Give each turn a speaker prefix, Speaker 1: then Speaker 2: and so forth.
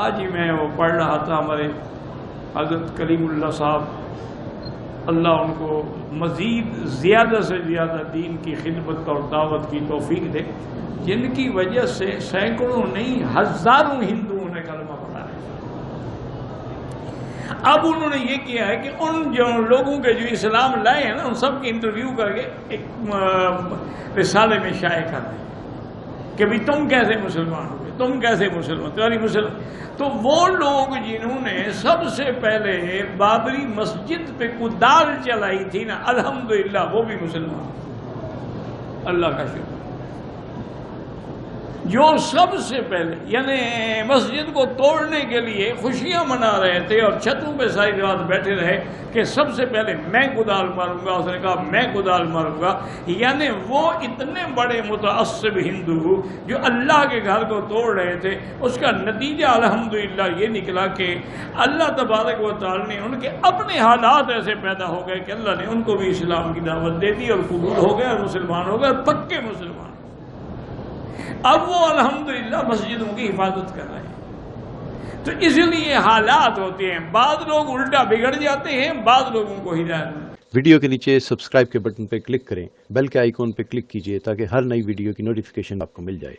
Speaker 1: آج ہی میں وہ پڑھ رہا تھا ہمارے حضرت کلیم اللہ صاحب، اللہ ان کو مزید زیادہ سے زیادہ دین کی خدمت اور دعوت کی توفیق دے، جن کی وجہ سے سینکڑوں نہیں ہزاروں ہندوؤں نے کلمہ پڑھا ہے۔ اب انہوں نے یہ کیا ہے کہ ان جو لوگوں کے جو اسلام لائے ہیں نا، ان سب کی انٹرویو کر کے ایک رسالے میں شائع کر دیں کہ بھی تم کیسے مسلمان ہو گئے، تم کیسے مسلمان، تمہاری مسلمان۔ تو وہ لوگ جنہوں نے سب سے پہلے بابری مسجد پہ کدال چلائی تھی نا، الحمدللہ وہ بھی مسلمان، اللہ کا شکر۔ جو سب سے پہلے یعنی مسجد کو توڑنے کے لیے خوشیاں منا رہے تھے اور چھتوں پہ ساری رات بیٹھے رہے کہ سب سے پہلے میں کدال ماروں گا، اس نے کہا میں کدال ماروں گا، یعنی وہ اتنے بڑے متعصب ہندو جو اللہ کے گھر کو توڑ رہے تھے، اس کا نتیجہ الحمدللہ یہ نکلا کہ اللہ تبارک و تعالی نے ان کے اپنے حالات ایسے پیدا ہو گئے کہ اللہ نے ان کو بھی اسلام کی دعوت دے دی اور قبول ہو گئے اور مسلمان ہو گئے اور پکے مسلمان۔ اب وہ الحمدللہ مسجدوں کی حفاظت کر رہے ہیں۔ تو اس لیے حالات ہوتے ہیں، بعض لوگ الٹا بگڑ جاتے ہیں، بعض لوگوں کو ہدایت ملتی ہے۔
Speaker 2: ویڈیو کے نیچے سبسکرائب کے بٹن پہ کلک کریں، بیل کے آئیکن پہ کلک کیجئے تاکہ ہر نئی ویڈیو کی نوٹیفیکیشن آپ کو مل جائے۔